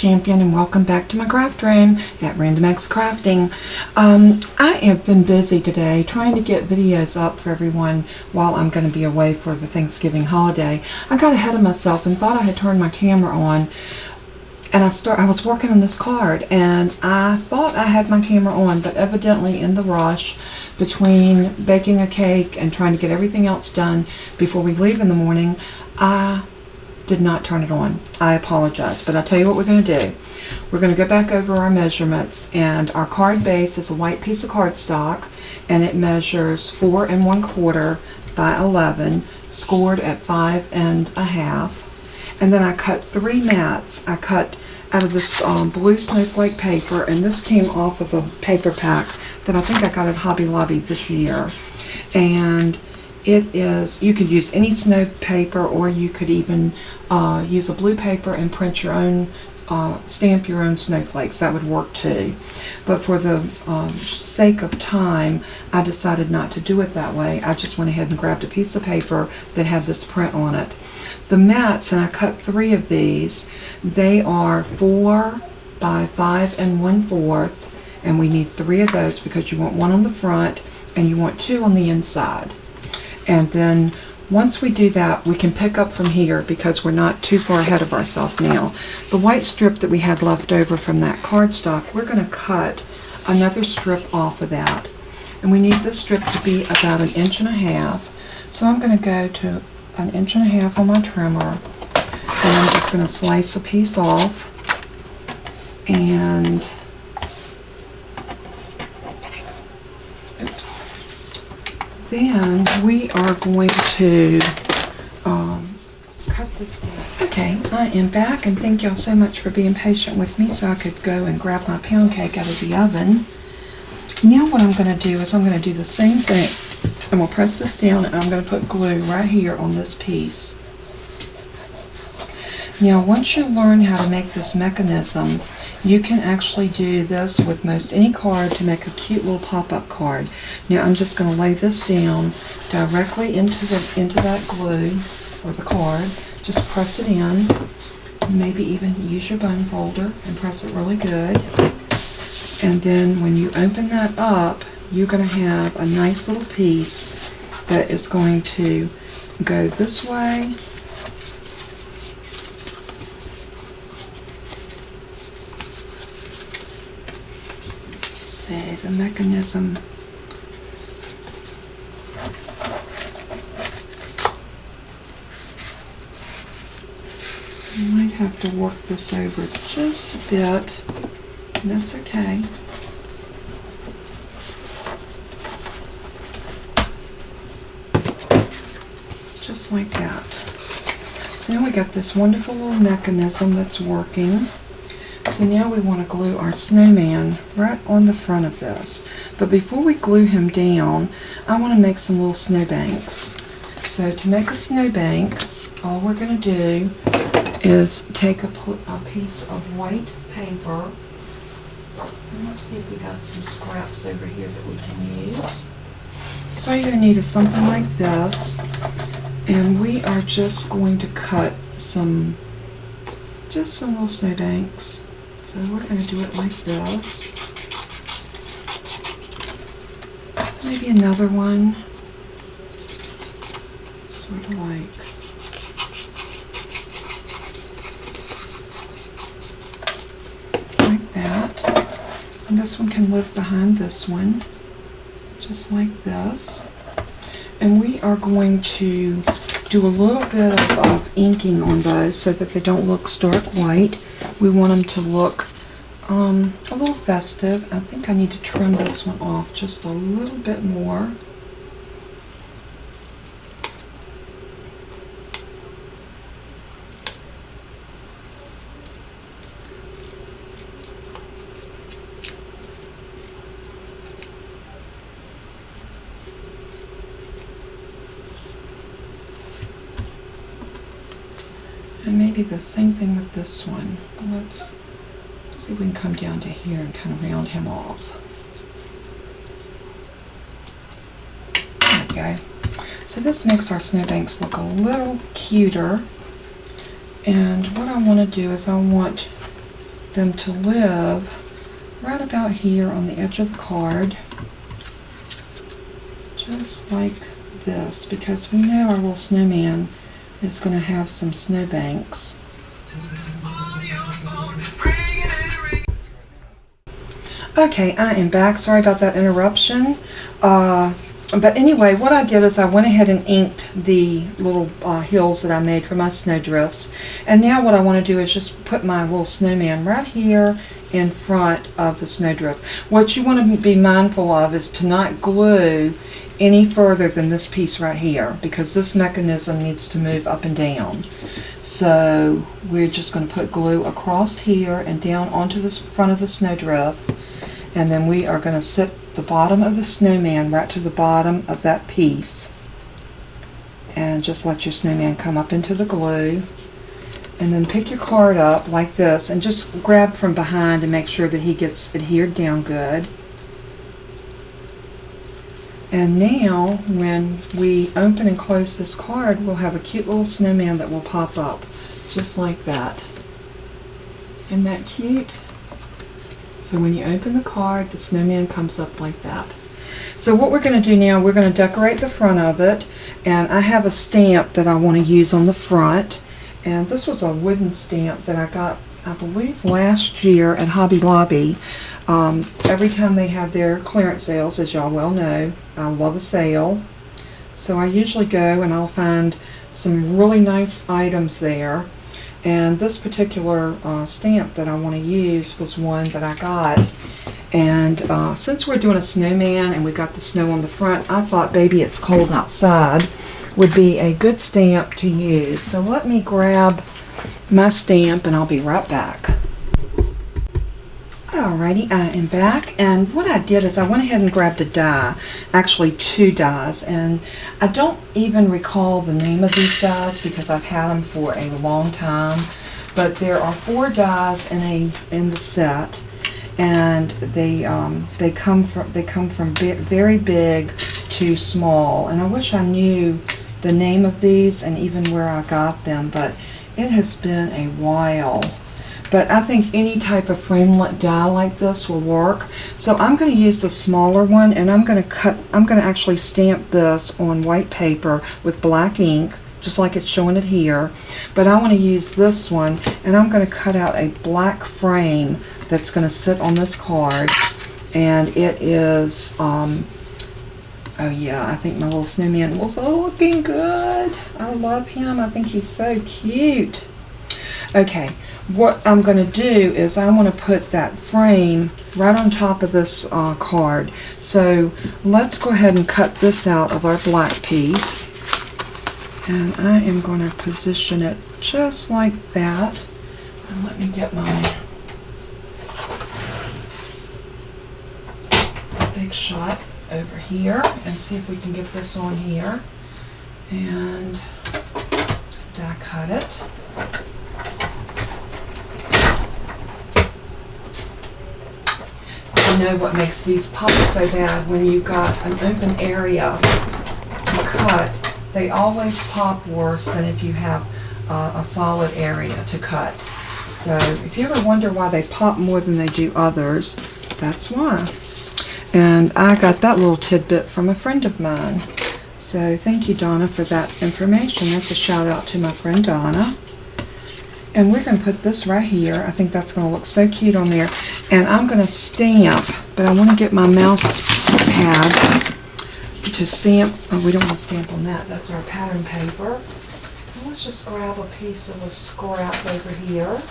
champion, and welcome back to my craft room at Random Acts Crafting. I have been busy today trying to get videos up for everyone while I'm going to be away for the Thanksgiving holiday. I got ahead of myself and thought I had turned my camera on, and I was working on this card, and I thought I had my camera on, but evidently in the rush between baking a cake and trying to get everything else done before we leave in the morning, I did not turn it on. I apologize, but I'll tell you what we're going to do. We're going to go back over our measurements, and our card base is a white piece of cardstock, and it measures 4 1/4 by 11, scored at 5 1/2. And then I cut 3 mats. I cut out of this blue snowflake paper, and this came off of a paper pack that I think I got at Hobby Lobby this year. And it is, you could use any snow paper, or you could even use a blue paper and print your own, stamp your own snowflakes. That would work too. But for the sake of time, I decided not to do it that way. I just went ahead and grabbed a piece of paper that had this print on it. The mats, and I cut 3 of these, they are 4 by 5 1/4, and we need 3 of those because you want 1 on the front and you want 2 on the inside. And then once we do that, we can pick up from here because we're not too far ahead of ourselves now. The white strip that we had left over from that cardstock, we're going to cut another strip off of that. And we need this strip to be about 1 1/2 inches. So I'm going to go to 1 1/2 inches on my trimmer, and I'm just going to slice a piece off. And oops. Then we are going to cut this down. Okay, I am back, and thank y'all so much for being patient with me so I could go and grab my pound cake out of the oven. Now what I'm going to do is I'm going to do the same thing. I'm going to press this down, and I'm going to put glue right here on this piece. Now once you learn how to make this mechanism, you can actually do this with most any card to make a cute little pop-up card. Now I'm just going to lay this down directly into that glue or the card. Just press it in. Maybe even use your bone folder and press it really good. And then when you open that up, you're going to have a nice little piece that is going to go this way. The mechanism. You might have to work this over just a bit, and that's okay. Just like that. So now we got this wonderful little mechanism that's working. So now we want to glue our snowman right on the front of this. But before we glue him down, I want to make some little snowbanks. So to make a snowbank, all we're going to do is take a piece of white paper. And let's see if we got some scraps over here that we can use. So all you're going to need is something like this. And we are just going to cut some little snowbanks. So we're going to do it like this. Maybe another one. Sort of like. Like that. And this one can live behind this one. Just like this. And we are going to do a little bit of inking on those so that they don't look stark white. We want them to look a little festive. I think I need to trim this one off just a little bit more. And maybe the same thing with this one. Let's see if we can come down to here and kind of round him off. There we go. So this makes our snowbanks look a little cuter. And what I want to do is I want them to live right about here on the edge of the card, just like this, because we know our little snowman is going to have some snowbanks. Okay, I am back. Sorry about that interruption. But anyway, what I did is I went ahead and inked the little hills that I made for my snowdrifts. And now what I want to do is just put my little snowman right here in front of the snowdrift. What you want to be mindful of is to not glue any further than this piece right here, because this mechanism needs to move up and down. So we're just going to put glue across here and down onto the front of the snowdrift, and then we are going to sit the bottom of the snowman right to the bottom of that piece, and just let your snowman come up into the glue, and then pick your card up like this and just grab from behind and make sure that he gets adhered down good. And now when we open and close this card, we'll have a cute little snowman that will pop up just like that. Isn't that cute? So when you open the card, the snowman comes up like that. So what we're going to do now, we're going to decorate the front of it, and I have a stamp that I want to use on the front, and this was a wooden stamp that I got, I believe, last year at Hobby Lobby. Every time they have their clearance sales, as y'all well know, I love a sale. So I usually go and I'll find some really nice items there. And this particular stamp that I want to use was one that I got. And since we're doing a snowman and we got the snow on the front, I thought Baby It's Cold Outside would be a good stamp to use. So let me grab my stamp and I'll be right back. Alrighty, I am back, and what I did is I went ahead and grabbed a die, actually 2 dies, and I don't even recall the name of these dies because I've had them for a long time, but there are 4 dies in the set, and they come from very big to small, and I wish I knew the name of these and even where I got them, but it has been a while. But I think any type of framelit die like this will work. So I'm going to use the smaller one, and I'm going to actually stamp this on white paper with black ink, just like it's showing it here. But I want to use this one, and I'm going to cut out a black frame that's going to sit on this card. And it is, oh yeah, I think my little snowman was looking good. I love him. I think he's so cute. Okay. What I'm going to do is I want to put that frame right on top of this card. So let's go ahead and cut this out of our black piece. And I am going to position it just like that. And let me get my big shot over here and see if we can get this on here. And die cut it. You know what makes these pop so bad? When you've got an open area to cut, they always pop worse than if you have a solid area to cut. So if you ever wonder why they pop more than they do others, that's why. And I got that little tidbit from a friend of mine. So thank you, Donna, for that information. That's a shout out to my friend Donna. And we're going to put this right here. I think that's going to look so cute on there. And I'm going to stamp, but I want to get my mouse pad to stamp. Oh, we don't want to stamp on that. That's our pattern paper. So let's just grab a piece of a scrap over here.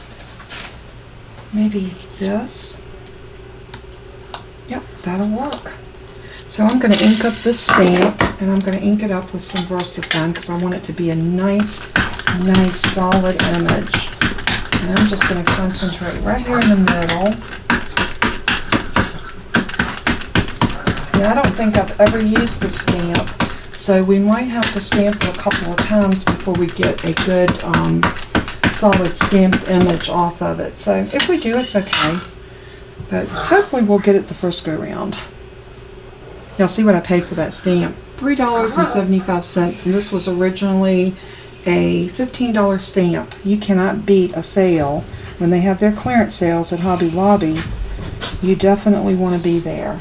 Maybe this. Yep, that'll work. So I'm going to ink up this stamp, and I'm going to ink it up with some VersaFine because I want it to be a nice solid image. And I'm just going to concentrate right here in the middle. Now, I don't think I've ever used the stamp, so we might have to stamp it a couple of times before we get a good solid stamped image off of it. So if we do, it's okay. But hopefully we'll get it the first go round. Y'all see what I paid for that stamp? $3.75, and this was originally a $15 stamp. You cannot beat a sale when they have their clearance sales at Hobby Lobby, you definitely want to be there.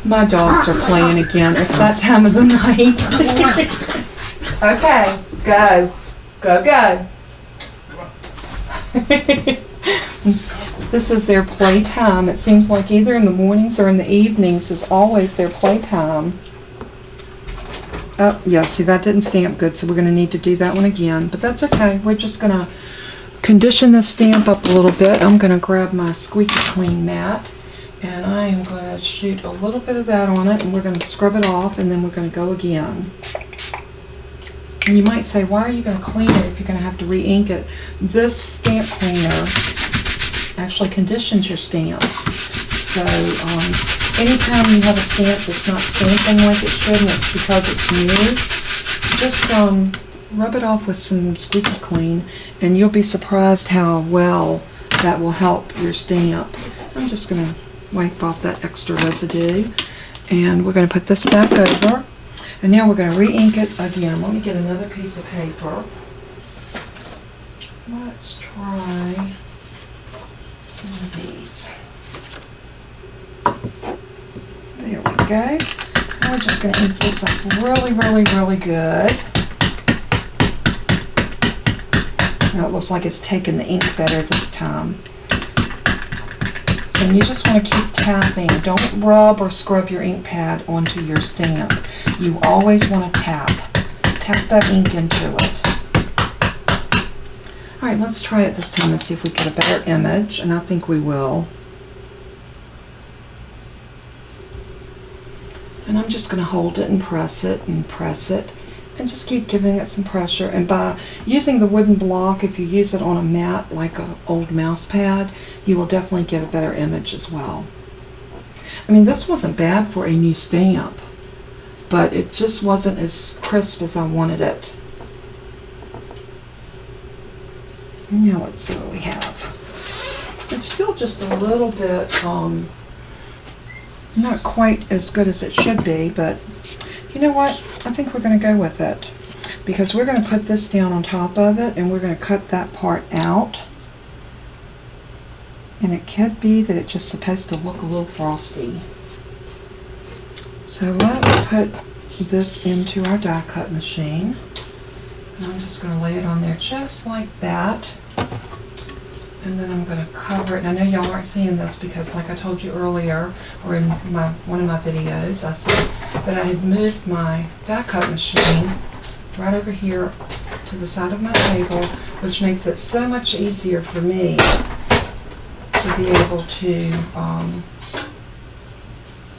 My dogs are playing again. It's that time of the night. Okay, go. Go, go. This is their playtime. It seems like either in the mornings or in the evenings is always their playtime. Oh, yeah, see, that didn't stamp good, so we're going to need to do that one again. But that's okay. We're just going to condition the stamp up a little bit. I'm going to grab my squeaky clean mat, and I am going to shoot a little bit of that on it, and we're going to scrub it off, and then we're going to go again. And you might say, why are you going to clean it if you're going to have to re-ink it? This stamp cleaner actually conditions your stamps. So anytime you have a stamp that's not stamping like it should, and it's because it's new, just rub it off with some squeaky clean, and you'll be surprised how well that will help your stamp. I'm just going to wipe off that extra residue, and we're going to put this back over. And now we're going to re-ink it again. Let me get another piece of paper. Let's try one of these. There we go. And we're just going to ink this up really, really, really good. Now it looks like it's taking the ink better this time. And you just want to keep tapping. Don't rub or scrub your ink pad onto your stamp. You always want to tap. Tap that ink into it. Alright, let's try it this time and see if we get a better image, and I think we will. And I'm just going to hold it and press it and press it, and just keep giving it some pressure. And by using the wooden block, if you use it on a mat like an old mouse pad, you will definitely get a better image as well. I mean, this wasn't bad for a new stamp, but it just wasn't as crisp as I wanted it. Now let's see what we have. It's still just a little bit, not quite as good as it should be, but you know what? I think we're going to go with it, because we're going to put this down on top of it, and we're going to cut that part out. And it could be that it's just supposed to look a little frosty. So let's put this into our die cut machine. And I'm just going to lay it on there just like that. And then I'm going to cover it. And I know y'all aren't seeing this because, like I told you earlier, or in one of my videos, I said that I had moved my die cut machine right over here to the side of my table, which makes it so much easier for me to be able to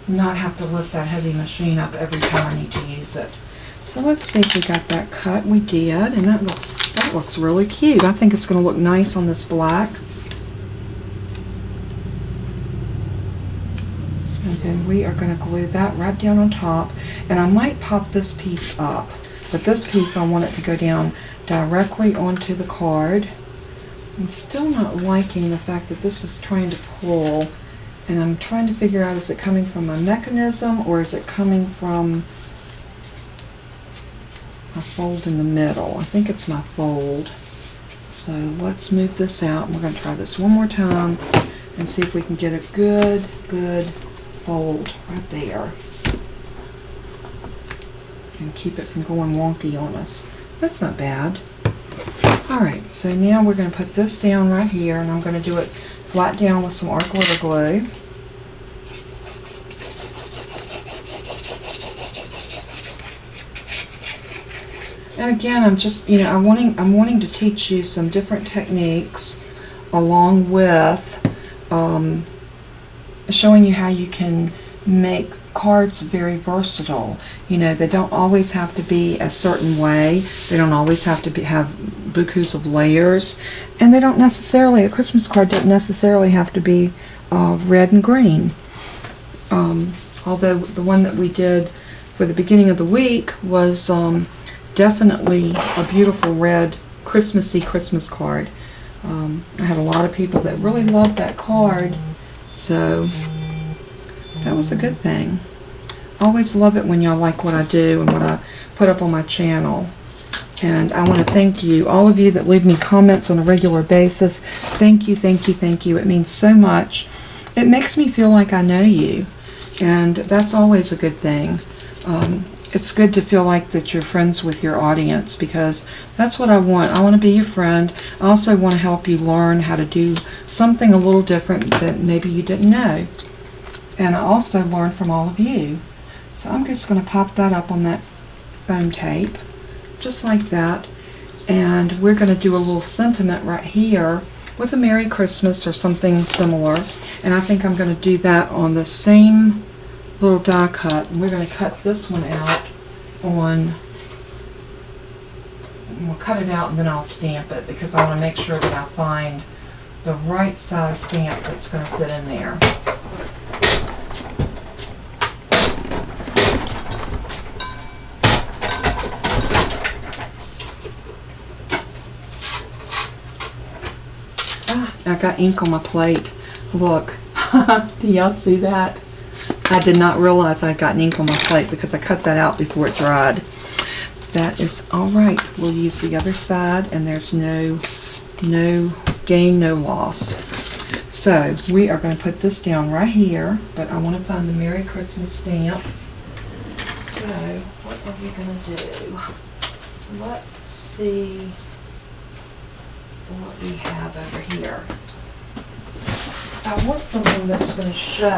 not have to lift that heavy machine up every time I need to use it. So let's see if we got that cut. We did, and that looks really cute. I think it's going to look nice on this black. And then we are going to glue that right down on top. And I might pop this piece up, but this piece I want it to go down directly onto the card. I'm still not liking the fact that this is trying to pull, and I'm trying to figure out, is it coming from a mechanism or is it coming from a fold in the middle? I think it's my fold. So let's move this out, and we're going to try this one more time and see if we can get a good fold right there and keep it from going wonky on us. That's not bad. Alright, so now we're going to put this down right here, and I'm going to do it flat down with some art glitter glue. And again, I'm just, I'm wanting to teach you some different techniques along with showing you how you can make cards very versatile. They don't always have to be a certain way. They don't always have to have bukus of layers, and they don't necessarily, a Christmas card doesn't necessarily have to be red and green. Although the one that we did for the beginning of the week was definitely a beautiful red Christmassy Christmas card. I had a lot of people that really loved that card, so that was a good thing. I always love it when y'all like what I do and what I put up on my channel. And I want to thank you, all of you that leave me comments on a regular basis. Thank you, thank you, thank you. It means so much. It makes me feel like I know you, and that's always a good thing. It's good to feel like that you're friends with your audience, because that's what I want. I want to be your friend. I also want to help you learn how to do something a little different that maybe you didn't know. And I also learn from all of you. So I'm just going to pop that up on that foam tape, just like that. And we're going to do a little sentiment right here with a Merry Christmas or something similar. And I think I'm going to do that on the same little die cut. And we're going to cut this one out on, we'll cut it out and then I'll stamp it, because I want to make sure that I find the right size stamp that's going to fit in there. I got ink on my plate. Look, do y'all see that? I did not realize I got ink on my plate because I cut that out before it dried. That is all right. We'll use the other side, and there's no gain, no loss. So we are going to put this down right here, but I want to find the Merry Christmas stamp. So what are we going to do? Let's see what we have over here. I want something that's going to show,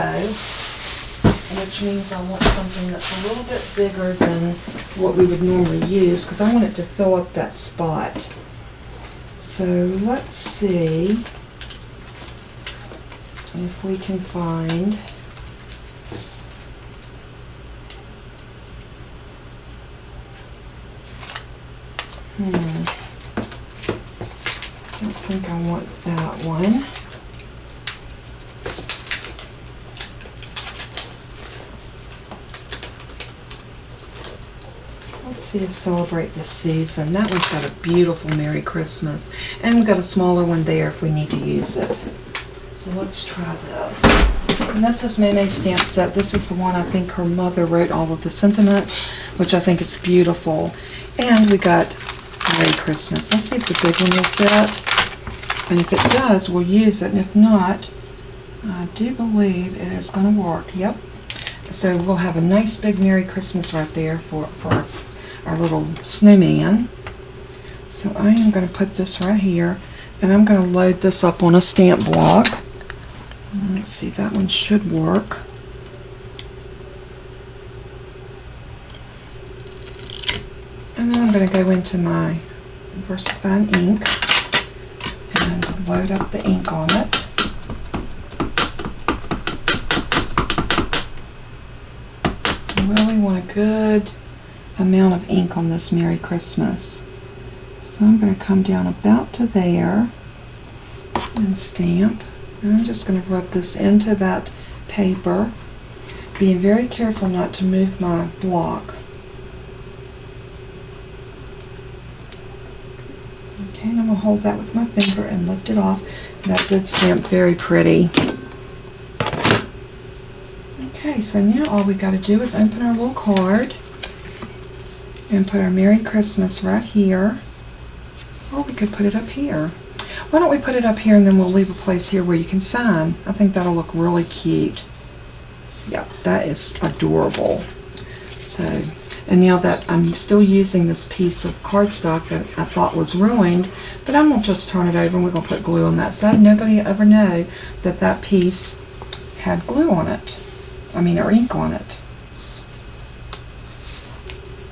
which means I want something that's a little bit bigger than what we would normally use, because I want it to fill up that spot. So let's see if we can find I don't think I want that one. Let's see if Celebrate the Season. That one's got a beautiful Merry Christmas. And we've got a smaller one there if we need to use it. So let's try this. And this is Meme's stamp set. This is the one I think her mother wrote all of the sentiments, which I think is beautiful. And we got Merry Christmas. Let's see if the big one will fit. And if it does, we'll use it. And if not, I do believe it is going to work. Yep. So we'll have a nice big Merry Christmas right there for us, our little snowman. So I am going to put this right here, and I'm going to load this up on a stamp block. Let's see, that one should work. And then I'm going to go into my VersaFine ink and load up the ink on it. I really want a good amount of ink on this Merry Christmas. So I'm going to come down about to there and stamp. And I'm just going to rub this into that paper, being very careful not to move my block. Okay, and I'm going to hold that with my finger and lift it off. That did stamp very pretty. Okay, so now all we got to do is open our little card and put our Merry Christmas right here. Or we could put it up here. Why don't we put it up here and then we'll leave a place here where you can sign. I think that'll look really cute. Yep, that is adorable. So, and now that I'm still using this piece of cardstock that I thought was ruined, but I'm going to just turn it over and we're going to put glue on that side. Nobody ever know that that piece had glue on it. Or ink on it.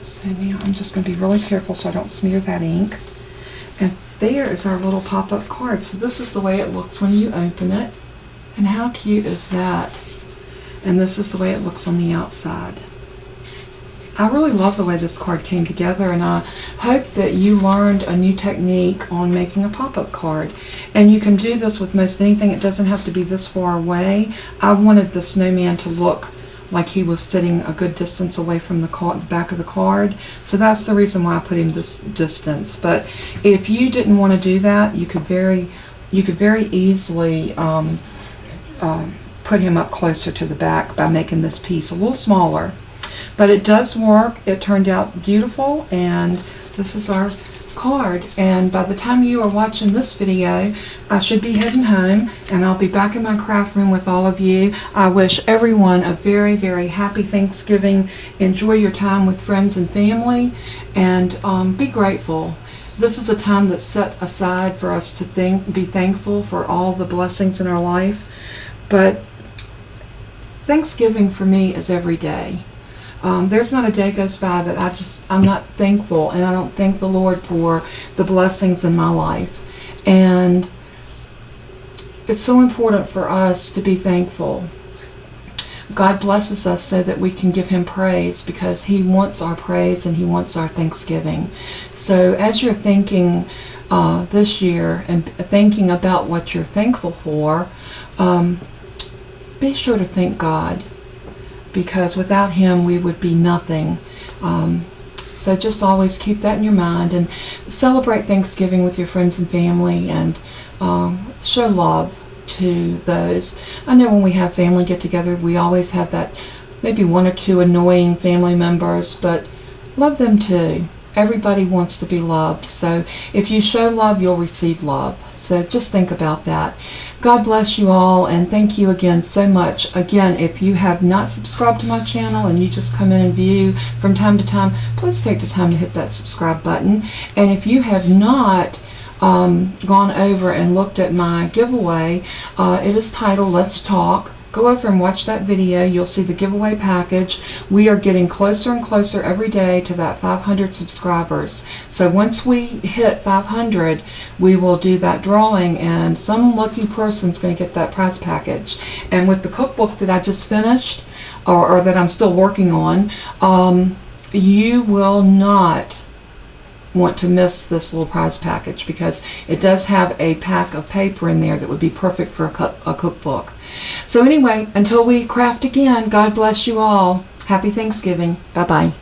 So now I'm just going to be really careful so I don't smear that ink. And there is our little pop-up card. So this is the way it looks when you open it. And how cute is that? And this is the way it looks on the outside. I really love the way this card came together, and I hope that you learned a new technique on making a pop-up card. And you can do this with most anything. It doesn't have to be this far away. I wanted the snowman to look like he was sitting a good distance away from the back of the card. So that's the reason why I put him this distance. But if you didn't want to do that, you could very easily put him up closer to the back by making this piece a little smaller. But it does work. It turned out beautiful, and this is our card, and by the time you are watching this video, I should be heading home, and I'll be back in my craft room with all of you. I wish everyone a very, very happy Thanksgiving. Enjoy your time with friends and family, and be grateful. This is a time that's set aside for us to be thankful for all the blessings in our life. But Thanksgiving for me is every day. There's not a day goes by that I'm not thankful, and I don't thank the Lord for the blessings in my life. And it's so important for us to be thankful. God blesses us so that we can give Him praise, because He wants our praise and He wants our thanksgiving. So as you're thinking this year and thinking about what you're thankful for, be sure to thank God, because without Him we would be nothing. So just always keep that in your mind, and celebrate Thanksgiving with your friends and family, and show love to those. I know when we have family get-together, we always have that maybe one or two annoying family members, but love them too. Everybody wants to be loved. So if you show love, you'll receive love. So just think about that. God bless you all, and thank you again so much. Again, if you have not subscribed to my channel and you just come in and view from time to time, please take the time to hit that subscribe button. And if you have not gone over and looked at my giveaway, it is titled Let's Talk. Go over and watch that video. You'll see the giveaway package. We are getting closer and closer every day to that 500 subscribers. So once we hit 500, we will do that drawing, and some lucky person's going to get that prize package. And with the cookbook that I just finished, or that I'm still working on, you will not want to miss this little prize package, because it does have a pack of paper in there that would be perfect for a cookbook. So anyway, until we craft again, God bless you all. Happy Thanksgiving. Bye-bye.